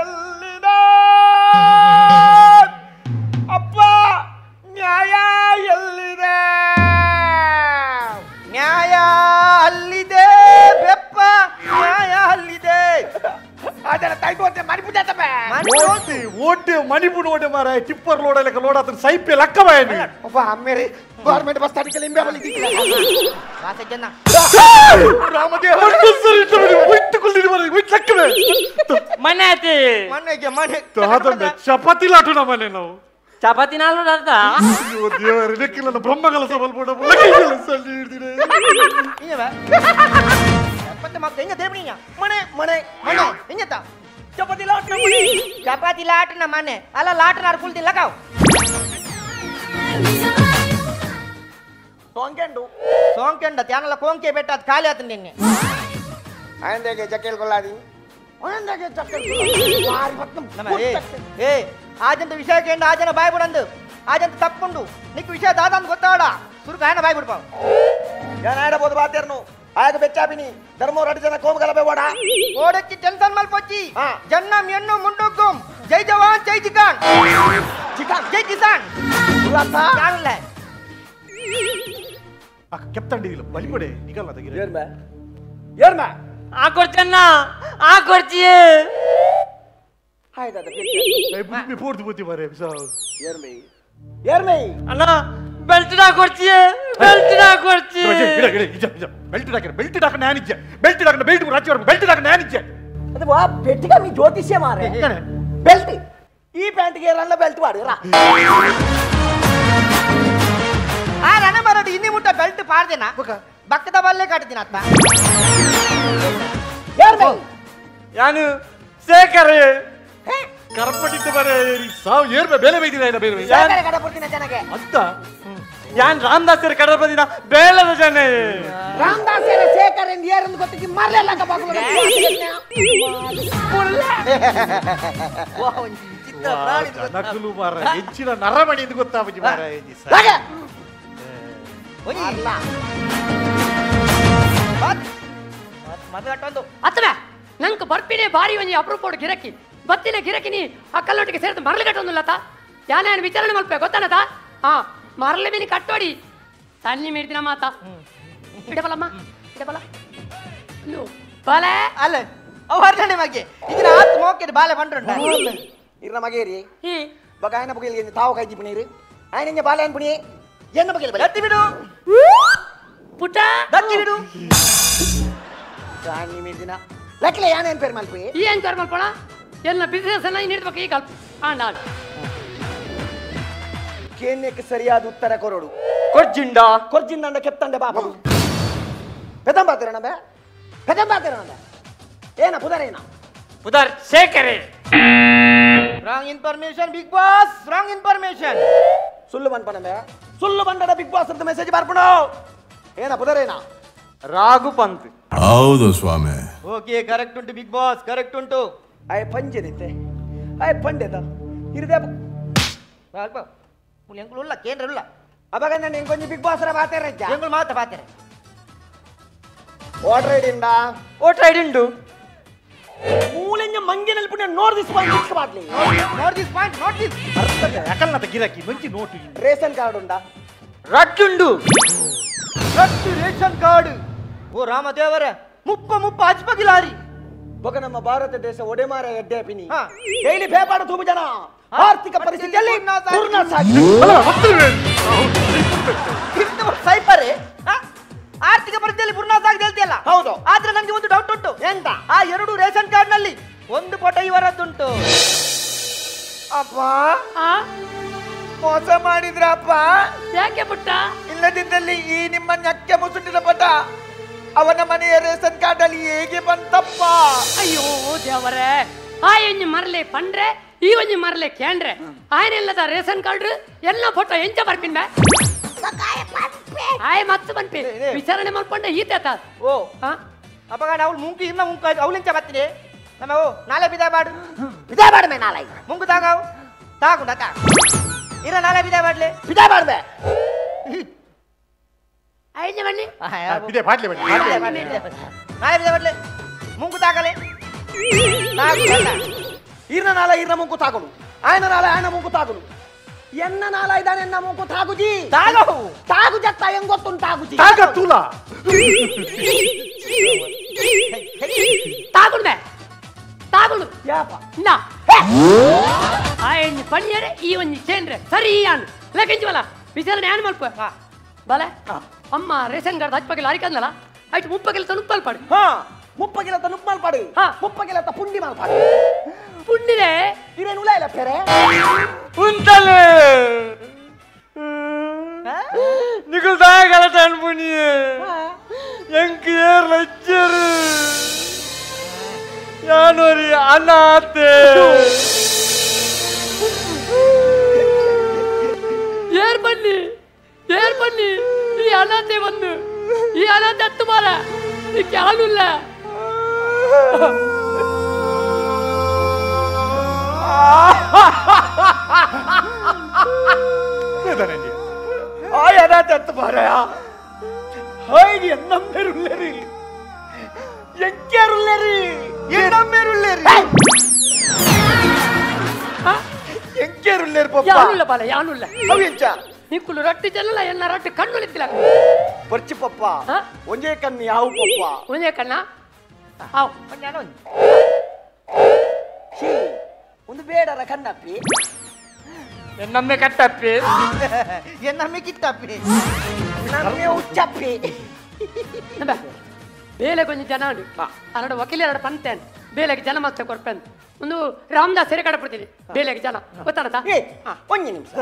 ಎಲ್ಲಿದ ಅಪ್ಪ ನ್ಯಾಯ ಎಲ್ಲಿದೆ ನ್ಯಾಯ ಅಲ್ಲಿದೆ ಬೆಪ್ಪ ನ್ಯಾಯ ಅಲ್ಲಿದೆ ಅದರ ತೈಬೋತೆ ಮಣಿಪುಜಾತಪ್ಪ ಓಟೆ ಮಣಿಪುರ ಓಟೆ ಮಾರ ಟಿಪ್ಪರ್ ಲೋಡ ಲೆಕ್ಕ ಲೋಡ ಆತನ ಸೈಪೆ ಲಕ್ಕ ಬಾಯನಿ ಒಬ್ಬ ಅಮ್ಮೇರಿ ಗವರ್ನಮೆಂಟ್ ಬಸ್ ಸ್ಟಾಂಡ್ ಲಿಂಬೆ ಬಲಿ ದಿಕ್ಕಿಲ್ಲ ರಾಸಜ್ಜನ ರಾಮದೇವ ಸರಿ ಬಿಟ್ಟು ಕುಳ್ಳಿರಿ ಮಾರ ಬಿಟ್ಟು ಲಕ್ಕವೆ ಮನೆ ಆತಿ ಮನೆ ತಾದಂಬೆ ಚಪಾತಿ ಲಾಟುನ ಮನೆ ನಾವು ಚಪಾತಿ ನಾಲ್ಕು ಅರ್ಧ ಅಯ್ಯೋ ದೇವರೇ ಲೆಕ್ಕಿಲ್ಲ ಬ್ರಹ್ಮಗಳ ಸಬಲ್ ಬೋಡ ಲಕ್ಕಿಲ್ಲ ಸಲ್ಲಿ ಹಿಡಿದಿರೆ ನೀವ ಮತ್ತೆ ಮತ್ತೆ ಹೆಂಗ ದೇವಣಿಯ ಮನೆ ಹೆಂಗತ ಚಪಾತಿ ಲಾಟನ ಮನೆ ಅಲ್ಲ ಲಾಟನ ಅರ್ಕುಲ್ತಿಲ್ಲ ಕಾವ್ ಸೋಂಕೆಂಡ ತ್ಯಾನಲ್ಲ ಕೋಂಕೆ ಬೆಟ್ಟ ಅದು ಖಾಲಿ ಆತ ನಿನ್ನೆ ಆಯಂದೆಗೆ ಜಕ್ಕೇಲ್ ಕೊಲ್ಲಾದಿ ಏ ಆಜಂತ ವಿಷಯ ಕೇಂದ್ರ ಆಜನ ಬಾಯ್ ಬಿಡಂದು ಆಜಂತ ತಪ್ಪುಂಡು ನಿಕ್ ವಿಷಯ ದಾದಂತ ಗೊತ್ತಾಡ ಸುರುಕ ಆಯನ ಬಾಯ್ ಬಿಡ್ಪಾವ ಏನ ಆಡಬಹುದು ಬಾತ್ಯಾರ್ನು ಆಗ ಬೆಚ್ಚಾಪಿನಿ ಧರ್ಮ ರಡ್ ಜನ ಕೋಮ ಗಲಬೆ ಓಡ ಓಡಕ್ಕೆ ಟೆನ್ಷನ್ ಮಲ್ಪೊಚ್ಚಿ ಜನ್ನಂ ಎನ್ನು ಮುಂಡುಕ್ಕುಂ ಜೈ ಜವಾನ್ ಜೈ ಜಿಕಾನ್ ಜೈ ಕಿಸಾನ್ ಕಾಣಲ್ಲ ಕೆಪ್ತಂಡಿದಿಲ್ಲ ಬಲಿಪಡೆ ನಿಗಲ್ಲ ತೆಗಿರೆ ಏರ್ಮ ಆ ಕೊಡ್ತನ್ನ ಆ ಕೊಡ್ತೀಯ ಬುದ್ಧಿ ಪೂರ್ತಿ ಬುದ್ಧಿ ಮಾರೆ ಏರ್ಮೈ ಅಣ್ಣ ಬೆಲ್ಟ್ ನಾ ಕೊಡ್ತೀಯ ಬೆಲ್ಟ್ ನಾ ಕೊಡ್ತೀಯ ಬೆಲ್ಟ್ ಹಾಕ ನಾನಿಜ್ಜೆ ಬೆಲ್ಟ್ ಹಾಕ ಬೆಲ್ಟ್ ರಾಜ್ಯ ಬೆಲ್ಟ್ ಹಾಕ ನಾನಿಜ್ಜೆ ಅದು ವಾ ಬೆಟ್ಟಿಗ ಮೀ ಜ್ಯೋತಿಷ್ಯ ಮಾರೆ ಬೆಲ್ಟ್ ಈ ಪ್ಯಾಂಟ್ಗೆ ರಲ್ಲ ಬೆಲ್ಟ್ ಮಾಡಿರ ಆ ನನ್ನ ಬರೋದು ಇನ್ನಿ ಮುಟ್ಟ ಬೆಲ್ಟ್ ಪಾಡ್ದೇನ ಬಕ್ಕದ ಬಲ್ಲೆ ಕಟ್ತೀನಿ ಅತ್ತ ಯಾನು ಶೇಖರ್ ಕರ್ಪಟ್ಟಿತ್ತು ಬರೇ ಸಾವು ಏರ್ಬೆ ಬೇಲೆ ಬೈದಿಲ್ಲ ಬೇರೆ ಕಡಪಡ್ತೀನಿ ಜನಗೆ ಅಂತ ಯಾನ್ ರಾಮದಾಸರ ಕಡೆ ಬಂದಿನ ಬೇಲದ ಜನ ರಾಮದಾಸರ ಶೇಖರ್ ಎಂದು ಏರಂದು ಗೊತ್ತಿಗೆ ಮರಲೆಲ್ಲ ನಕಲು ಮಾರ ಹೆಚ್ಚಿನ ನರಮಣಿ ಎಂದು ಗೊತ್ತಾಗಿ ಮಾರ ಅತ್ತವ ನಂಗೆ ಬರ್ಪಿನೇ ಬಾರಿ ಒಂಜಿ ಅಪರೂಪ ಗಿರಕಿ ಬತ್ತಿನ ಗಿರಕಿನಿ ಆ ಕಲ್ಲೊಟ್ಟಿಗೆ ಸೇರಿದ ಮರಳು ಕಟ್ಟೊಂದಿಲ್ಲತ ಯಾನೇನು ವಿಚಾರಣೆ ಮಲ್ಪೆ ಗೊತ್ತಾನತ ಹಾ ಮರಳು ಮೀನಿ ಕಟ್ಟೋಡಿ ತನ್ನಿ ಮೀಡ್ದಿನ ಮಾತ ಇಡಬಲಮ್ಮ ಇಡಬಲ ಬಾಲೆ ಅಲ್ಲ ಅವ ಹರ್ಣೆ ಮಗೆ ಇದನ್ನ ಆತ್ ಮೋಕೆದ ಬಾಲೆ ಬಂಡ್ರುಂಡ ಇರ್ನ ಮಗೇರಿ ಬಗ ಆಯನ ಬಗೆಯಲ್ಲಿ ತಾವು ಕೈದಿ ಪುಣೀರಿ ಆಯನಿಗೆ ಬಾಲೆ ಅನ್ ಪುಣಿ ಎನ್ನ ಬಗೆಯಲ್ಲಿ ದತ್ತಿ ಬಿಡು ಪುಟ್ಟ ದತ್ತಿ ಬಿಡು ರಾಣಿ ಮೀದಿನ ಲಕ್ಲೆ ಯಾನೇನ್ ಪೇರ್ ಮಲ್ಪಿ ಏನ್ ಕರ್ ಮಲ್ಪಣ ಎಲ್ಲ ಬಿಸಿನೆಸ್ ಅನ್ನ ನೀಡ್ಬೇಕು ಈಗ ನಾಗ ಕೇನ್ಯಕ್ಕೆ ಸರಿಯಾದ ಉತ್ತರ ಕೊರೋಡು ಕೊರ್ಜಿಂಡ ಕೊರ್ಜಿಂದ ಕೆತ್ತಂಡೆ ಬಾಪ ಪೆದಂಬಾತಿರಣಬೆ ಪೆದಂಬಾತಿರಣಬೆ ಏನ ಪುದರೇನ ಉದಾರ್ ಶೇಖರೇ wrong information big boss wrong information ಸುಳ್ಳು ಬನ್ಪನಬೆ ಸುಳ್ಳು ಬಂಡಡ ಬಿಗ್ ಬಾಸ್ ಅಂತ ಮೆಸೇಜ್ ಬಾರ್ಪಣೋ ಏನ ಪುದರೇನ ರಾಘು ಪಂತ್ ಹೌದು ಸ್ವಾಮಿ ಓಕೆ ಕರೆಕ್ಟ್ ಉಂಟು ಬಿಗ್ ಬಾಸ್ ಕರೆಕ್ಟ್ ಉಂಟು ಆಯ್ ಪಂಜದಿತ್ತೆ ಆಯ್ ಪಂಡೆದ ಇರದೆ ಅಲ್ಪ ಎಂಗುಳುಲ್ಲ ಕೇಂದ್ರಲ್ಲ ಅವಾಗ ನಾನು ಎಂಕೊಂಜಿ ಬಿಗ್ ಬಾಸ್ ರ ಬಾತೇರೆ ಎಂಗುಳು ಮಾತ ಬಾತೇರೆ ಓಟ್ ರೈಡ್ ಉಂಡು ಮೂಲೆಂಜ ಮಂಗಿನಲ್ಲಿ ಪುಣ್ಯ ನೋಡ್ ದಿಸ್ ಪಾಯಿಂಟ್ ಫಿಕ್ಸ್ ಮಾಡ್ಲಿ ನೋಟ್ ದಿಸ್ ಅರ್ಥದ ಯಾಕಲ್ನದ ಗಿರಾಕಿ ಮಂಚಿ ನೋಟು ರೇಷನ್ ಕಾರ್ಡ್ ಉಂಡಾ ರಟ್ಟುಂಡು ರಟ್ಟು ರೇಷನ್ ಕಾರ್ಡ್ ಓ ರಾಮದೇವರ ಮುಪ್ಪ ಹಚ್ಪಗಿಲಾರಿ ಬೊಕ ನಮ್ಮ ಭಾರತ ದೇಶ ಒಡೆಮಾರ ಎಡ್ಡೆ ಪಿನಿ ಹಾ. ಡೈಲಿ ಬೇಪಾಡು ತುಂಬ ಜನ ಆರ್ಥಿಕ ಪರಿಸ್ಥಿತಿಯಲ್ಲಿ ಪೂರ್ಣ ಸಾಗಿ ಸೈಪರೇ ಆರ್ಥಿಕ ಪರಿಸ್ಥಿತಿಯಲ್ಲಿ ಬುರ್ನಾಸ್ ಆಗಿದೆ ಹೇಳ್ತಿಯಲ್ಲ ಹೌದು. ಆದ್ರೆ ನಂಗೆ ಒಂದು ಡೌಟ್ ಉಂಟು ಎಂತ ಆ ಎರಡು ರೇಷನ್ ಕಾರ್ಡ್ ನಲ್ಲಿ ಒಂದು ಫೋಟೋ ಇವರದ್ದುಂಟು ಅಪ್ಪ ಆ? ಮೋಸ ಮಾಡಿದ್ರಪ್ಪ ಯಾಕೆ ಪುಟ್ಟ ಇಲ್ಲದಿದ್ದಲ್ಲಿ ಈ ನಿಮ್ಮ ನಕ್ಕೆ ಮುಸುಟಿನ ಪಟ ಅವನ ಮನೆಯ ರೇಷನ್ ಕಾರ್ಡ್ ಅಲ್ಲಿ ಹೇಗೆ ಬಂತಪ್ಪ ಅಯ್ಯೋ ದೇವರೇ ಆ ಒಂಜಿ ಮರಲೆ ಪಂಡ್ರೆ ಈ ಒಂಜಿ ಮರಲೆ ಕೇಂಡ್ರೆ ಆಯ್ನೆಲ್ಲದ ರೇಷನ್ ಕಾರ್ಡ್ ಎಲ್ಲ ಫೋಟೋ ಎಂಚ ಬರ್ಪಿಂಡೆ ಆಯ್ ಮತ್ತು ಬಂಪಿ ವಿಚಾರಣೆ ಮಾಡ್ಕೊಂಡೆ ಈತ ಓ ಅಪ್ಪಗ ಅವಳು ಮುಂಕು ಇನ್ನ ಮುಂಕು ಅವಳಿಂಚ ಬರ್ತೀನಿ ನಮ್ಮ ಓ ನಾಳೆ ಬಿದ ಮಾಡು ಬಿದಾ ಮಾಡ್ಮೆ ನಾಳೆ ಮುಂಕು ತಾಗಾವು ತಾಕು ನಕ ಇರ ನಾಳೆ ಬಿದ ಮಾಡ್ಲಿ ಬಿದಾ ಮಾಡ್ಮೆ ಐದು ಬನ್ನಿ ಇದೆ ಬಾಟ್ಲಿ ಬನ್ನಿ ನಾಳೆ ಬಿದ ಮಾಡ್ಲಿ ಮುಂಕು ತಾಗಲೆ ఈయన నాల ఈయన ముంకు తాగుడు ఆయన నాల ఆయన ముంకు తాగుడు ఎన్న నాల ఇదాని ఎన్న ముంకు తాగుజీ తాగవు తాగు చెత్త ఏం గొత్తును తాగుజీ ತಾಗ ತೂಲ ತಾಗುಣ್ಬೆ ತಾಗುಣು ಯಾಪ ನಾ ಆ ಒಂಜಿ ಪಣ್ಯರೆ ಈ ಒಂಜಿ ಚೇಂಡ್ರೆ ಸರಿ ಅನ್ ಲೆಕ್ಕಿಂಚವಲ್ಲ ವಿಚಾರಣೆ ಏನ್ ಮಲ್ಪ ಬಲ ಅಮ್ಮ ರೇಷನ್ ಕಾರ್ಡ್ ಹಚ್ಚಪಗಿಲ್ಲ ಅರಿಕಂದಲ್ಲ ಆಯ್ತು ಮುಪ್ಪಗಿಲ್ಲ ತನುಪ್ಪಲ್ ಪಾಡು ಹಾ ಮುಪ್ಪಗಿಲತ್ತ ನುಪ್ಪಲ್ ಪಾಡು ಹಾ. ಮುಪ್ಪಗಿಲತ್ತ ಪುಂಡಿ ಮಾಲ್ ಪಾಡು ಪುಣ್ಯರೆ ಇರೇನು ಉಲ ಇಲ್ಲ ಪೆರೆ ಉಂಟಲೆ ನಿಖಿಲ್ ದಾಯಗಲತ ಅನ್ಪುಣಿಯೆ ಎಂಕ್ ಏರ್ ಲಜ್ಜರು ಯಾನೋರಿ ಅನಾಥೆ ಏರ್ ಬನ್ನಿ ಈ ಅನಾಥೆ ಬಂದು ಈ ಅನಾಥೆ ಹತ್ತು ಮಾರ ಈ ಕ್ಯಾನುಲ್ಲ ఆయనా చెత్త పారయా హాయ్ ఎన్నమ్మేరుల్లేరి ఎంకేరుల్లేరి ఎన్నమ్మేరుల్లేరి ఎంకేరుల్లేరి పప్ప ಯಾನುಲ್ಲ ಬಾಲ ಯಾನುಲ್ಲ ಅವೆಂಚ ನಿಕ್ಕುಲು ರೊಟ್ಟಿ ಚೆಲ್ಲ ಎನ್ನ ರೊಟ್ಟಿ ಕಣ್ಣು ನಿತ್ತಿಲ್ಲ ಬರ್ಚಿ ಪಪ್ಪ ಹಾ? ಒಂಜೇ ಕಣ್ಣಿ ಯಾವು ಪಪ್ಪ ಒಂದೇ ಕಣ್ಣ ಆವ್ ಛೀ ಒಂದು ಬೇಡರ ಕಣ್ಣಪ್ಪಿ ಎನ್ನಮ್ಮೆ ಕಟ್ಟಪ್ಪಿ ಎನ್ನಮ್ಮೆ ಕಿತ್ತಪ್ಪಿ ನಮ್ಮೆ ಉಚ್ಚಪ್ಪಿ ನಬ ಬೇಲೆ ಕೊಂಚ ಜನ ಉಂಟು ಅರಡು ವಕೀಲ ಎರಡು ಪಂತೇನು ಬೇಲೆಗೆ ಜನ ಮತ್ತೆ ಕೊಡ್ಪೇನು ಒಂದು ರಾಮದಾಸ್ ಸೆರೆ ಕಡಪಡ್ತೀನಿ ಬೇಲೆಗೆ ಜನ ಗೊತ್ತಾಡತಾ ಏ ಒಂಜಿ ನಿಮಿಷ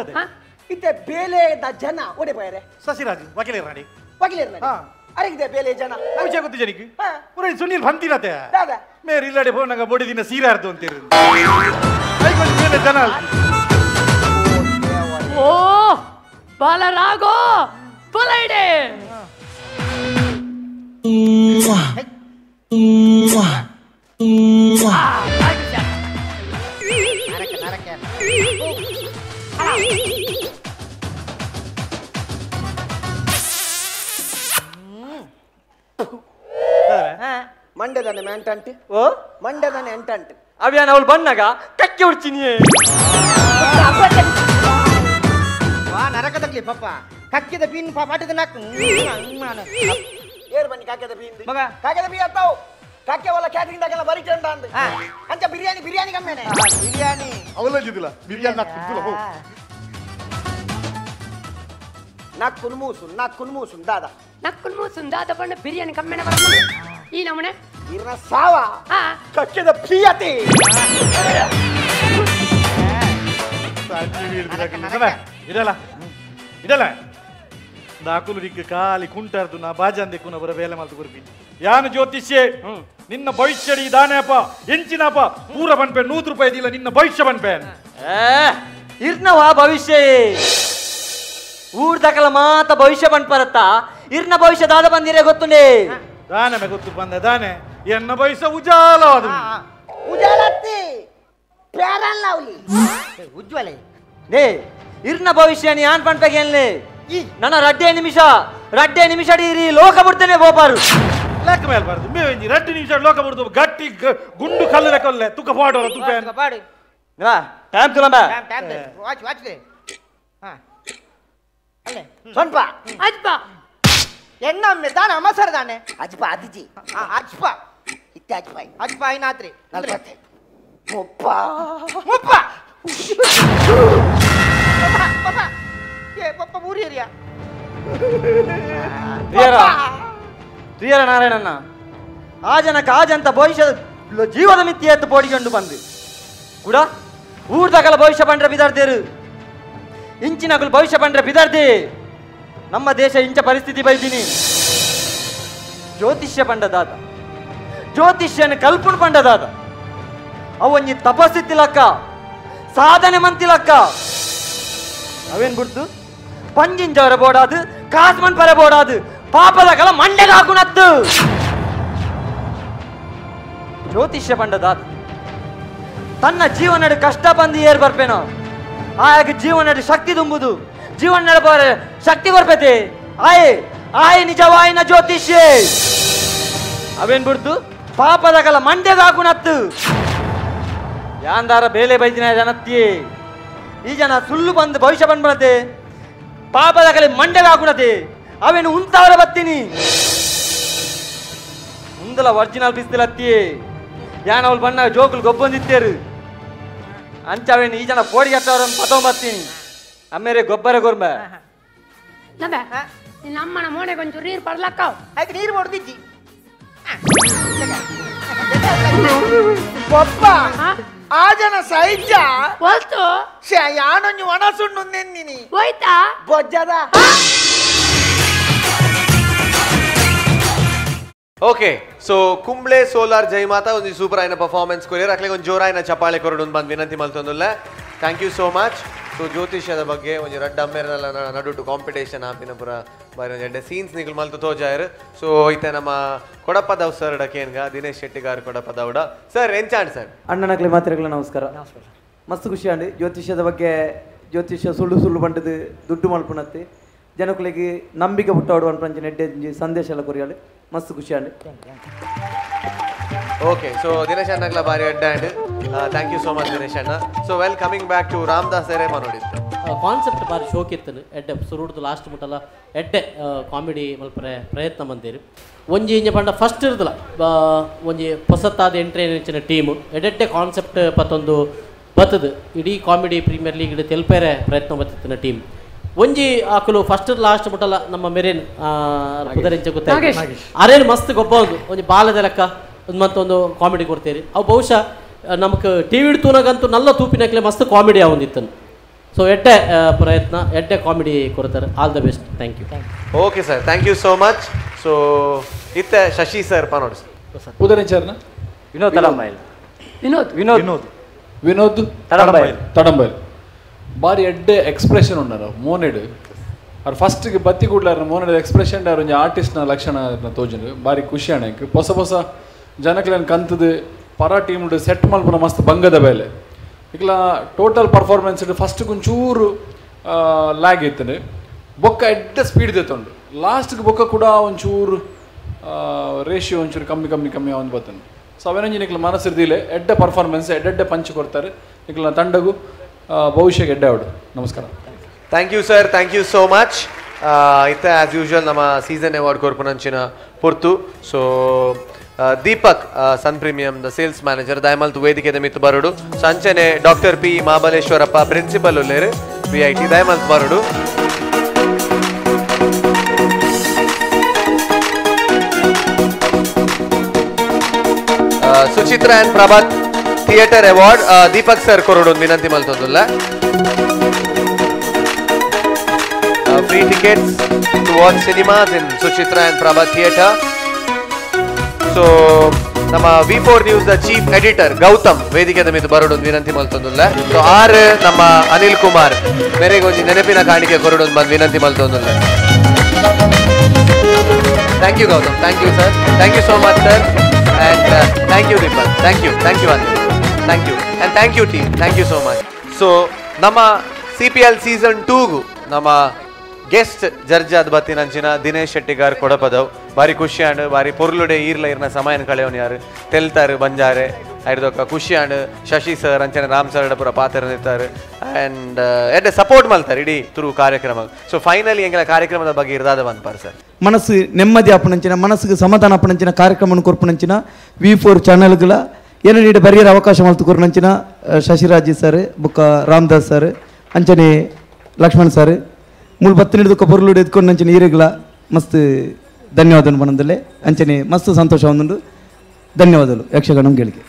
ಇತ್ತೆ ಬೇಲೆದ ಜನ ಒಡೆ ಬಯರೆ ಸಸಿರಾಜು ವಕೀಲರ ನಾಡಿ ವಕೀಲರ ಹಾ. ಅರಿಗಿದೆ ಬೇಲೆ ಜನ ವಿಷಯ ಗೊತ್ತು ಜನಿಗೆ ಹಾ. ಪುರ ಸುನೀಲ್ ಬಂತಿರತ್ತೆ ದಾದ ಮೇರೆ ಇಲ್ಲಡೆ ಫೋನಾಗ ಬೋಡಿ ದಿನ ಸೀರಾರ್ದು ಅಂತೀರಿ ಐಗೊಂದು ಮೇಲೆ ಜನ ಓ ಬಾಲ ರಾಗೋ ಬಲ ಇಡೆ ಮಂಡ್ಯದನೆ ಮೆಂಟಂಟ್ ಓ ಮಂಡ್ಯದನೆ ಎಂಟಂಟ್ ಅವಿಯಾನ ಅವಳು ಬಂದಾಗ ಕಕ್ಕೆ ಉಡ್ಚಿನಿಯೇ ವಾ ನರಕದಲ್ಲಿ ಪಪ್ಪ ಕಕ್ಕಿದ ಬೀನ್ ಪಾಟದ ನಾಕು ಏರ್ ಬನ್ನಿ ಕಾಕೆದ ಬೀಂದು ಮಗ ಕಾಕೆದ ಬೀ ಅತ್ತಾವು ಕಾಕೆ ವಲ್ಲ ಕ್ಯಾಟರಿಂಗ್ ದಾಗೆಲ್ಲ ಬರಿಟಂಡ ಅಂದ್ ಅಂಚ ಬಿರಿಯಾನಿ ಕಮ್ಮೇನೆ ಬಿರಿಯಾನಿ ಅವಲಂಜಿದಿಲ್ಲ ಬಿರಿಯಾನಿ ನಾಕ್ತಿದ್ದಿಲ್ಲ ಹೋ ನಾಕ್ ಕುನ್ಮೂಸುನ್ ದಾದ ನಕ್ಕುನ್ ಮೂಸುನ್ ದಾದ ಬಣ್ಣ ಬಿರಿಯಾನಿ ಕಮ್ಮೆನ ಬರ ಈ ನಮನೆ ಇರ್ನ ಸಾವ ಹಾ ಕಕ್ಕೆದ ಪ್ರಿಯತೆ ಇದಲ್ಲ ಇದಲ್ಲ ನಾಕುಲು ದಿಕ್ಕ ಕಾಲಿ ಕುಂಟಾರ್ದು ನಾ ಬಾಜಾಂದೆ ಕುನ ಬರ ಬೇಲೆ ಮಾಲ್ತು ಗುರುಪಿ ಯಾನು ಜ್ಯೋತಿಷ್ಯೆ ನಿನ್ನ ಭವಿಷ್ಯಡಿ ದಾನೆಪ್ಪ ಎಂಚಿನಪ್ಪ ಪೂರ ಬನ್ಪೆ 100 ರೂಪಾಯಿ ದಿಲ್ಲ ನಿನ್ನ ಭವಿಷ್ಯ ಬನ್ಪೆ ಇರ್ನವಾ ಭವಿಷ್ಯ ಊರ್ ದಕಲ ಮಾತ ಭವಿಷ್ಯ ಬಂದ್ ಬರತ್ತಾ ಇರ್ನ ಭವಿಷ್ಯ ದಾದ ಬಂದಿರೇ ಗೊತ್ತುಂಡೆ ದಾನೆ ಗೊತ್ತು ಬಂದ ದಾನೆ ಎನ್ನ ಬಯಸ ಉಜಾಲವಾದ ಉಜಾಲತ್ತಿ ಪ್ಯಾರನ್ ಲಾವ್ಲಿ ಉಜ್ವಲೆ ನೇ ಇರ್ನ ಭವಿಷ್ಯ ನೀ ಆನ್ ಪಂಪೆಗೆನ್ಲೆ ನನ್ನ ರಡ್ಡೆ ನಿಮಿಷ ಇರಿ ಲೋಕ ಬಿಡ್ತೇನೆ ಬೋಪಾರು ಲೆಕ್ಕ ಮೇಲೆ ಬಾರದು ಮೇವೆಂಜಿ 2 ನಿಮಿಷ ಲೋಕ ಬಿಡ್ದು ಗಟ್ಟಿ ಗುಂಡು ಕಲ್ಲರೆ ಕೊಲ್ಲೆ ತುಕ ಪಾಡೋರ ತುಕ ಪಾಡು ಟೈಮ್ ತುಲಂಬ ಟೈಮ್ ವಾಚ್ ದೇ ಹಾ ಅಲ್ಲೇ ಸೊನ್ಪ ಅಜ್ಪ ಎನ್ನೊಮ್ಮೆ ತಾನ ಅಮಸರ ತಾನೆ ಅಜ್ಪ ಅದಿಜಿ ಅಜ್ಪ ಇತ್ತೆ ಅಜ್ಪಾಯಿ ಅಜ್ಪ ಐನಾತ್ರಿ 40 ಮುಪ್ಪ ಮುಪ್ಪ ಪಪ್ಪ ಏ ಪಪ್ಪ ಮೂರಿ ಏರಿಯಾ ಪ್ರಿಯರ ನಾರಾಯಣಣ್ಣ ಆಜಂತ ಭವಿಷ್ಯದ ಜೀವದ ಮಿತಿ ಎತ್ತು ಪೋಡಿಕೊಂಡು ಬಂದು ಕೂಡ ಊರ್ದಗಲ ಭವಿಷ್ಯ ಪಂಡ್ರೆ ಬಿದಾರ್ದೇರು ಇಂಚಿನಗಲು ಭವಿಷ್ಯ ಪಂಡ್ರೆ ಬಿದಾರ್ದೆ ನಮ್ಮ ದೇಶ ಇಂಚ ಪರಿಸ್ಥಿತಿ ಬೈದಿನಿ ಜ್ಯೋತಿಷ್ಯ ಪಂಡದಾದ ಜ್ಯೋತಿಷ್ಯನ ಕಲ್ಪನ ಪಂಡದಾದ ಅವನ್ನಿ ತಪಸ್ಸಿತ್ತಿಲಕ್ಕ ಸಾಧನೆ ಮಂತಿಲಕ್ಕ ಅವೇನ್ ಬಿಡ್ತು ಪಂಜಿಂಜವರ ಬೋಡಾದು ಕಾಸ್ಮನ್ ಪರ ಬೋಡಾದು ಪಾಪದಗಲ ಮಂಡೆಗ ಹಾಕುಣತ್ತು ಜ್ಯೋತಿಷ್ಯ ಪಂಡದಾದ ತನ್ನ ಜೀವನದ ಕಷ್ಟ ಬಂದು ಏರ್ ಬರ್ಪೇನೋ ಆಗ ಜೀವನದ ಶಕ್ತಿ ತುಂಬುದು ಜೀವನ ಶಕ್ತಿ ಬರ್ಪೈತೆ ಆಯ್ ನಿಜವಾಯಿನ ಜ್ಯೋತಿಷ್ಯ ಅವೇನ್ ಬಿಡ್ತು ಪಾಪದಗಲ ಮಂಡೆಗ ಹಾಕುಣತ್ತು ಯಾಂದಾರ ಬೇಲೆ ಬೈದಿನ ಜನತ್ತಿ ಈ ಜನ ಸುಳ್ಳು ಬಂದು ಭವಿಷ್ಯ ಬಂದ್ಬಿಡತ್ತೆ ಪಾಪದಗಲೆ ಮಂಡೆಗ ಹಾಕುಣತೆ ಅವೇನು ಉಂತಾವರ ಬತ್ತೀನಿ ಮುಂದಲ ಒರಿಜಿನಲ್ ಬಿಸ್ತಿಲತ್ತಿ ಯಾನ ಅವಳು ಬಣ್ಣ ಜೋಕುಲು ಗೊಬ್ಬಂದಿತ್ತೇರು ಅಂಚವೇನು ಈ ಜನ ಪೋಡಿ ಹತ್ತವ್ರನ್ನು ಪತೊಂಬತ್ತೀನಿ ಅಮ್ಮೇರೆ ಗೊಬ್ಬರ ಗೊರ್ಮ ನಮ್ಮನ ಮೋನೆ ಕೊಂಚೂರು ನೀರು ಪಡ್ಲಕ್ಕಾವ್ ಆಯ್ತು ನೀರು ಹೊಡೆದಿಜ್ಜಿ ಪಪ್ಪ ಆ ಜನ ಸೈಜ ಹೋಯ್ತು ಯಾನೊಂದು ಒಣ ಸುಣ್ಣು ನೆನ್ನಿನಿ ಹೋಯ್ತಾ ಬೊಜ್ಜದ ಓಕೆ ಸೊ ಕುಂಬ್ಳೆ ಸೋಲಾರ್ ಜೈಮಾತ ಒಂದು ಸೂಪರ್ ಆಯ್ನ ಪರ್ಫಾರ್ಮೆನ್ಸ್ ಕೊರಿಯರ್ ಅಕ್ಲೆ ಒಂದು ಜೋರಾಯಿನ ಚಪಾಳೆ ಕೊರಡು ಬಂದು ವಿನಂತಿ ಮಲ್ತೊಂದುಲ್ಲ thank you so much so ಜ್ಯೋತಿಷ್ಯದ ಬಗ್ಗೆ ಒಂದು ರಡ್ಡ ಅಮ್ಮೇರಲ್ಲ ನಡುಟು ಕಾಂಪಿಟೇಷನ್ ಆಪಿನ ಪುರ ಬಾರಿ ಒಂದು ಎಡ್ಡೆ ಸೀನ್ಸ್ ನಿಗಲ್ ಮಲ್ತು ತೋಜಾಯರು ಸೊ ಇತ್ತೆ ನಮ್ಮ ಕೊಡಪದವ್ ಸರ್ ಡಕೇನ್ಗ ದಿನೇಶ್ ಶೆಟ್ಟಿಗಾರ್ ಕೊಡಪದವ್ಡ ಸರ್ ಎಂಚಾಂಡ್ ಸರ್ ಅಣ್ಣನಕ್ಲೆ ಮಾತ್ರೆಗಳ ನಮಸ್ಕಾರ ಮಸ್ತ್ ಖುಷಿ ಅಂಡಿ ಜ್ಯೋತಿಷ್ಯದ ಬಗ್ಗೆ ಜ್ಯೋತಿಷ್ಯ ಸುಳ್ಳು ಬಂಡದು ದುಡ್ಡು ಮಲ್ಪುಣತ್ತೆ ಜನಗಳಿಗೆ ನಂಬಿಕೆ ಹುಟ್ಟಾಡು ಅನ್ಪಂಚ ನೆಡ್ಡೆ ಸಂದೇಶ ಎಲ್ಲ ಕೊರಿಯಾಳಿ ಮಸ್ತ್ ಖುಷಿ ಅಂಡಿ ಓಕೆ ಸೊ ದಿನೇಶ್ ಅಣ್ಣಗ್ಲ ಬಾರಿ ಅಡ್ಡ and thank you so much Dinesh ಅಣ್ಣ so well coming back to Ramdas ಎರೆ ಮನೋಡಿತ್ತು ಕಾನ್ಸೆಪ್ಟ್ ಬಾರಿ ಶೋಕಿತ್ತನು ಎಡ್ಡೆ ಸುರುಡ್ದು ಲಾಸ್ಟ್ ಮುಟ್ಟಲ್ಲ ಎಡ್ಡೆ ಕಾಮಿಡಿ ಮಲ್ಪರೆ ಪ್ರಯತ್ನ ಬಂದಿರು ಒಂಜಿ ಇಂಜ ಪಂಡ ಫಸ್ಟ್ ಇರ್ದಲ್ಲ ಒಂಜಿ ಹೊಸತಾದ ಎಂಟ್ರಿ ನೆಚ್ಚಿನ ಟೀಮು ಎಡ್ಡೆ ಕಾನ್ಸೆಪ್ಟ್ ಪತ್ತೊಂದು ಬತ್ತದು ಇಡೀ ಕಾಮಿಡಿ ಪ್ರೀಮಿಯರ್ ಲೀಗ್ ತೆಲ್ಪೇರೆ ಪ್ರಯತ್ನ ಬತ್ತಿನ ಟೀಮ್ ಒಂಜಿ ಆಕಲು ಫಸ್ಟ್ ಲಾಸ್ಟ್ ಮುಟ್ಟಲ್ಲ ನಮ್ಮ ಮೆರೇನ್ ಕುದರೆಂಚ ಗೊತ್ತಾಗ ಅರೇನು ಮಸ್ತ್ ಗೊಬ್ಬ ಒಂದು ಬಾಲದ ಲೆಕ್ಕ ಒಂದು ಮತ್ತೊಂದು ಕಾಮಿಡಿ ಕೊಡ್ತೀರಿ ಅವು ಬಹುಶಃ ನಮಗೆ ಟಿ ವಿ ತೂನಾಗಂತೂ ನಲ್ಲ ತೂಪಿನಕ್ಲೆ ಮಸ್ತ್ ಕಾಮಿಡಿ ಆವೊಂದಿತ್ತನು ಸೊ ಎಡ್ಡೆ ಪ್ರಯತ್ನ ಎಡ್ಡೆ ಕಾಮಿಡಿ ಕೊಡ್ತಾರೆ all the best thank you okay sir thank you so much ಸೊ ಇತ್ತೆ ಶಶಿ ಸರ್ ಪನೋಡ್ ಉದರಿಂಚರ್ನ ವಿನೋದ್ ತಡಂಬಾಯಲ್ ವಿನೋದ್ ತಡಂಬಾಯಲ್ ಬಾರಿ ಎಡ್ಡೆ ಎಕ್ಸ್ಪ್ರೆಷನ್ ಉಂಡಾರ ಮೋನೆಡ್ ಅವ್ರು ಫಸ್ಟ್ಗೆ ಬತ್ತಿ ಕೂಡ್ಲಾರ ಮೋನೆಡ್ ಎಕ್ಸ್ಪ್ರೆಷನ್ ಅವ್ರ ಒಂಜಿ ಆರ್ಟಿಸ್ಟ್ನ ಲಕ್ಷಣ ತೋಜನು ಬಾರಿ ಖುಷಿ ಅಣ್ಣಕ್ಕೆ ಹೊಸ ಜನಕ್ಲೇನು ಕಂತದು ಪರ ಟೀಮ್ ಸೆಟ್ ಮಲ್ಪನ ಮಸ್ತ್ ಬಂಗದ ಬೇಲೆ ಈಗಲ ಟೋಟಲ್ ಪರ್ಫಾರ್ಮೆನ್ಸ್ ಫಸ್ಟ್ ಒಂಚೂರು ಲ್ಯಾಗ್ ಇತ್ತನೆ ಬೊಕ್ಕ ಎಡ್ಡೆ ಸ್ಪೀಡ್ ತೆತ್ತುಂಡು ಲಾಸ್ಟ್ಗೆ ಬೊಕ್ಕ ಕೂಡ ಒಂಚೂರು ರೇಷಿಯೋ ಒಂಚೂರು ಕಮ್ಮಿ ಅವನು ಬರ್ತನೆ ಸೊ ಅವೇನಂಜಿ ನಿಕ್ಲ ಮನಸ್ಸಿರ್ದಿಲ್ಲ ಎಡ್ಡೆ ಪರ್ಫಾರ್ಮೆನ್ಸ್ ಎಡ್ಡೆ ಪಂಚ್ ಕೊಡ್ತಾರೆ ನಿಕ್ಲ ತಂಡಗೂ ಭವಿಷ್ಯಕ್ಕೆ ಎಡ್ಡೆ ಅವಡು ನಮಸ್ಕಾರ thank you sir thank you so much ಇತ್ತೆ ಆ್ಯಸ್ ಯೂಶುವಲ್ ನಮ್ಮ ಸೀಸನ್ ಅವಾರ್ಡ್ ಕೊರ್ಪುನಂಚಿನ ಪೊರ್ತು ಸೊ ದೀಪಕ್ ಸನ್ ಪ್ರೀಮಿಯಂ ದ ಸೇಲ್ಸ್ ಮ್ಯಾನೇಜರ್ ದಯಮಲ್ತು ವೇದಿಕೆ ಮಿತ್ತು ಬರೋಡು ಸಂಚನೆ ಡಾಕ್ಟರ್ ಪಿ ಮಹಾಬಲೇಶ್ವರಪ್ಪ ಪ್ರಿನ್ಸಿಪಲ್ ಉಲ್ಲೇರು VIT ದಯಮಲ್ತು ಬರೋಡು Suchitra and Prabhat theatre award Deepak sir ಕೊರೋಡು ವಿನಂತಿ ಮಲ್ತೊಂದುಲ್ಲ free tickets to watch cinemas in Suchitra and Prabhat theatre so ನಮ್ಮ V4 ನ್ಯೂಸ್ ದ ಚೀಫ್ ಎಡಿಟರ್ ಗೌತಮ್ ವೇದಿಕೆದ ಮೇಲೆ ಬರೋಡು ವಿನಂತಿ ಮಲ್ತೊಂದುಲ್ಲ ಸೊ ಆರ್ ನಮ್ಮ ಅನಿಲ್ ಕುಮಾರ್ ಮೇರೆಗೊಂದು ನೆನಪಿನ ಕಾಣಿಕೆ ಕೊರಡು ಬಂದು ವಿನಂತಿ ಮಲ್ತೊಂದುಲ್ಲ thank you Gautam thank you sir thank you so much sir and thank you Dimple, thank you Anil, thank you and thank you team, thank you so much. So ನಮ್ಮ CPL season 2 ನಮ್ಮ ಗೆಸ್ಟ್ ಜಡ್ಜ್ ಆದ ಬತ್ತಿನಂಚಿನ ದಿನೇಶ್ ಶೆಟ್ಟಿ ಗಾರು ಕೊಡಪದವು ಬಾರಿ ಖುಷಿ ಆಂಡ್ ಬಾರಿ ಪೊರ್ಲುಡೆ ಈರ್ಲ ಇರ್ನ ಸಮಯನ ಕಳೆಯೋನು ಯಾರು ತೆಲ್ತಾರೆ ಬಂಜಾರೆ ಐದೊಕ್ಕ ಖುಷಿ ಆಂಡ್ ಶಶಿ ಸರ್ ಅಂಚನೆ ರಾಮ್ ಸರ್ ಪೂರ ಪಾತ್ರ ನಿಂತಾರೆ ಆ್ಯಂಡ್ ಎಡ್ಡೆ ಸಪೋರ್ಟ್ ಮಾಡ್ತಾರೆ ಇಡೀ ಥ್ರೂ ಕಾರ್ಯಕ್ರಮ. ಸೊ ಫೈನಲಿ ಎಂಗಳ ಕಾರ್ಯಕ್ರಮದ ಬಗ್ಗೆ ಇರ್ದಾದ ಬಂದ್ಪಾರು ಸರ್ ಮನಸ್ಸು ನೆಮ್ಮದಿ ಅಪ್ಪನಂಚಿನ ಮನಸ್ಸಿಗೆ ಸಮಾಧಾನ ಅಪ್ಪನಂಚಿನ ಕಾರ್ಯಕ್ರಮ ಕೊರ್ಪನಂಚಿನ V4 ಚಾನಲ್ಗಳ ಏನು ನೀಡಿ ಬರೆಯರ ಅವಕಾಶ ಮಲ್ತು ಕೊರ್ನಂಚಿನ ಶಶಿರಾಜ್ ಸರ್ ಬುಕ್ಕ ರಾಮದಾಸ್ ಸರ್ ಅಂಚನೆ ಲಕ್ಷ್ಮಣ್ ಸರ್ ಮೂಲ ಬತ್ತಿನಿಡ್ದಕ್ಕ ಪೊರ್ಲುಡು ಎತ್ಕೊಂಡು ನಂಚಿನ ಈರೆಗ್ಲ ಮಸ್ತ್ ಧನ್ಯವಾದಗಳು ಮನದಲ್ಲೇ ಅಂಚನೆ ಮಸ್ತ್ ಸಂತೋಷ ಒಂದುಂಡು ಧನ್ಯವಾದಗಳು ಯಕ್ಷಗಾನಂ ಗೆಳಿಗೆ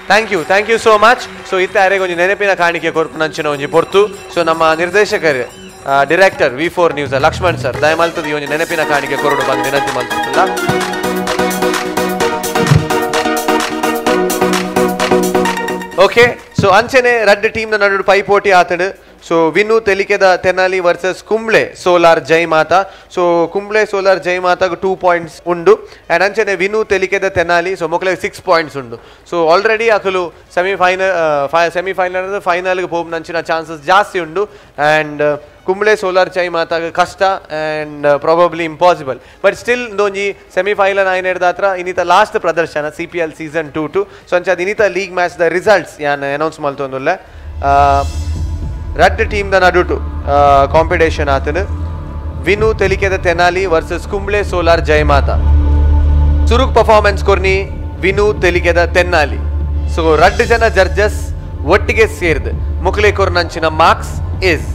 thank you so much. So ಇತ್ತ ಯಾರಿಗೆ ಒಂದು ನೆನಪಿನ ಕಾಣಿಕೆ ಕೊರ್ಪು ನಂಚಿನ ಒಂಜಿ ಪೊರ್ತು. ಸೊ ನಮ್ಮ ನಿರ್ದೇಶಕರು director V4 news Lakshman sir ದಯಮಲ್ತದ ಈ ಒಂದು ನೆನಪಿನ ಕಾಣಿಕೆ ಕೊರಡು ಬಂದು ವಿನಂತಿ ಮಲ್ತಲ್ಲ. ಓಕೆ ಸೊ ಅಂಚನೆ ರಡ್ಡ್ ಟೀಮ್ನ ನಡು ಪೈಪೋಟಿ ಆತಡು. ಸೊ ವಿನು ತೆಲಿಕೆದ Tenali versus Kumble solar Jai Mata. So Kumble solar Jai ಮಾತಾಗ 2 ಪಾಯಿಂಟ್ಸ್ ಉಂಡು ಆ್ಯಂಡ್ ಅಂಚನೆ ವಿನು ತೆಲಿಕೆದ ತೆನಾಲಿ ಸೊ ಮೊಕ್ಲೆಗೆ 6 ಪಾಯಿಂಟ್ಸ್ ಉಂಡು. ಸೊ ಆಲ್ರೆಡಿ ಅಕಲು ಸೆಮಿಫೈನಲ್ ಫೈನಲ್ಗೆ ಹೋಗಿ ನಂಚಿನ ಚಾನ್ಸಸ್ ಜಾಸ್ತಿ ಉಂಡು ಆ್ಯಂಡ್ ಕುಂಬ್ಳೆ ಸೋಲಾರ್ ಜೈ ಮಾತಾಗ ಕಷ್ಟ and probably impossible but still ಒಂಜಿ ಸೆಮಿಫೈನಲ್ ಆಯ್ನ ಹಿಡ್ದಾತ್ರ ಇನ್ನಿತ ಲಾಸ್ಟ್ ಪ್ರದರ್ಶನ CPL season 2 ಸೊ ಅಂಚ ಅದು ಇನ್ನಿತ ಲೀಗ್ ಮ್ಯಾಚ್ ದ ರಿಸಲ್ಟ್ಸ್ ಯಾನ್ ಅನೌನ್ಸ್ ಮಲ್ತೊಂದುಲ್ಲ. ರಡ್ಡ್ ಟೀಮ್ ದ ನಡುಟು ಕಾಂಪಿಟೇಷನ್ ಆತನು ವಿನು ತೆಲಿಕೆದ ತೆನಾಲಿ ವರ್ಸಸ್ ಕುಂಬ್ಳೆ ಸೋಲಾರ್ ಜೈ ಮಾತಾ. ಸುರುಕ್ ಪರ್ಫಾರ್ಮೆನ್ಸ್ ಕೊರ್ನಿ ವಿನು ತೆಲಿಕೆದ ತೆನ್ನಾಲಿ. ಸೊ ರಡ್ಡ್ ಜನ ಜಡ್ಜಸ್ ಒಟ್ಟಿಗೆ ಸೇರ್ದು ಮುಕ್ಲೆ ಕೊರ್ನಂಚಿನ ಮಾರ್ಕ್ಸ್ ಇಸ್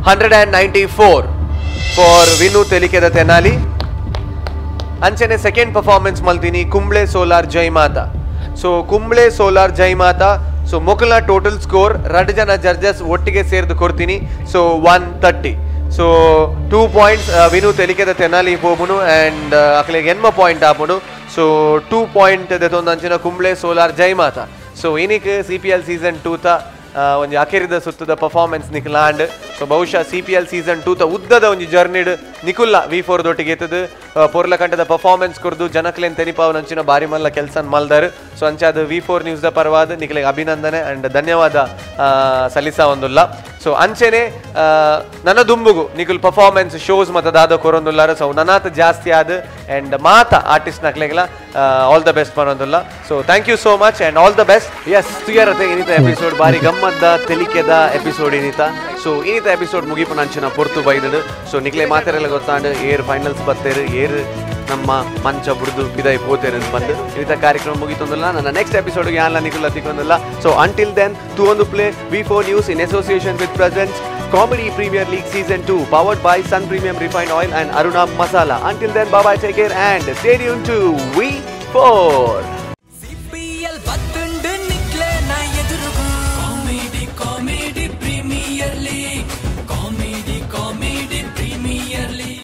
194 ಫಾರ್ ವಿನು ತೆಲಿಕೆದ ತೆನಾಲಿ. ಅಂಚನೆ ಸೆಕೆಂಡ್ ಪರ್ಫಾರ್ಮೆನ್ಸ್ ಮಲ್ತೀನಿ Kumble solar Jai Mata. So Kumble solar Jai Mata so ಮೊಕಲ ಟೋಟಲ್ ಸ್ಕೋರ್ ರಡ್ಡ್ ಜನ ಜಡ್ಜಸ್ ಒಟ್ಟಿಗೆ ಸೇರ್ದು ಕೊಡ್ತೀನಿ. ಸೊ 130. ಸೊ 2 ಪಾಯಿಂಟ್ಸ್ ವಿನು ತೆಲಿಕೆದ Tenali ಹೋಗುನು and ಅಕ್ಲೆಗೆ ಎನ್ಮ point ಆಪುನು. So 2 point ದೆತೊಂದು ಅಂಚಿನ Kumble solar Jai Mata. So ಇನಿಕ್ CPL season 2 ತ ಒಂಜಿ ಅಕೆರಿದ ಸುತ್ತದ ಪರ್ಫಾರ್ಮೆನ್ಸ್ ನಿಕ್ಲಾಂಡ್. ಸೊ ಬಹುಶಃ CPL season 2 ತ ಉದ್ದದ ಒಂಜಿ ಜರ್ನಿಡ್ ನಿಕುಲ್ಲ V4 ದೊಟ್ಟಿಗೆ ಎತ್ತದು ಪೊರ್ಲ ಕಂಟದ ಪರ್ಫಾರ್ಮೆನ್ಸ್ ಕೊರ್ದು ಜನಕ್ಲೆನ್ ತೆನಿಪಾವ್ ನಂಚಿನ ಬಾರಿ ಮಲ್ಲ ಕೆಲಸ ಮಲ್ದಾರು. ಸೊ ಅಂಚಾದ V4 ನ್ಯೂಸ್ ದ ಪರವಾದ ನಿಕ್ಲೆಗೆ ಅಭಿನಂದನೆ ಆ್ಯಂಡ್ ಧನ್ಯವಾದ ಸಲ್ಲಿಸ ಒಂದುಲ್ಲ. ಸೊ ಅಂಚೆನೆ ನನ್ನ ದುಂಬುಗು ನಿಕುಲ್ ಪರ್ಫಾರ್ಮೆನ್ಸ್ ಶೋಸ್ ಮತ್ತು ದಾದ ಕೊರೊಂದುಲ್ಲಾರ. ಸೊ ನನಾತ ಜಾಸ್ತಿ ಆದ ಆ್ಯಂಡ್ ಮಾತ ಆರ್ಟಿಸ್ಟ್ ನಕ್ಲೆಗ್ಲ ಆಲ್ ದ ಬೆಸ್ಟ್ ಬರೋದಿಲ್ಲ. So thank you so much and all the best. Yes ತುಯರತೆ ಇನಿತ ಎಪಿಸೋಡ್ ಬಾರಿ ಗಮ್ಮದ್ದ ತೆಲಿಕೆದ ಎಪಿಸೋಡ್ ಇನಿತ. ಸೊ ಇನಿತ ಎಪಿಸೋಡ್ ಮುಗಿಪು ನಂಚಿನ ಪೊರ್ತು ಬೈದಡು. ಸೊ ನಿಕ್ಲೆ ಮಾತೆರೆಲ್ಲ ಗೊತ್ತಾಂಡು ಏರ್ ಫೈನಲ್ಸ್ ಬರ್ತೇರು ಏರ್ ನಮ್ಮ ಮಂಚ ಬುಡ್ದು ಬಿದಾಯಿ ಪೋತೇರು ಬಂದು ಇನಿತ ಕಾರ್ಯಕ್ರಮ ಮುಗಿತೊಂದಿಲ್ಲ. ನನ್ನ ನೆಕ್ಸ್ಟ್ ಎಪಿಸೋಡ್ಗೆ ಯಾನ್ಲ ನಿಕುಲ್ಲ ತಿಕ್ಕೊಂದಿಲ್ಲ. ಸೊ ಅಂಟಿಲ್ ದೆನ್ ಟು ಒಂದು play V4 news in association with presents Comedy Premier League Season 2 powered by Sun Premium Refined Oil and Aruna Masala. Until then, bye bye, take care and stay tuned to V4.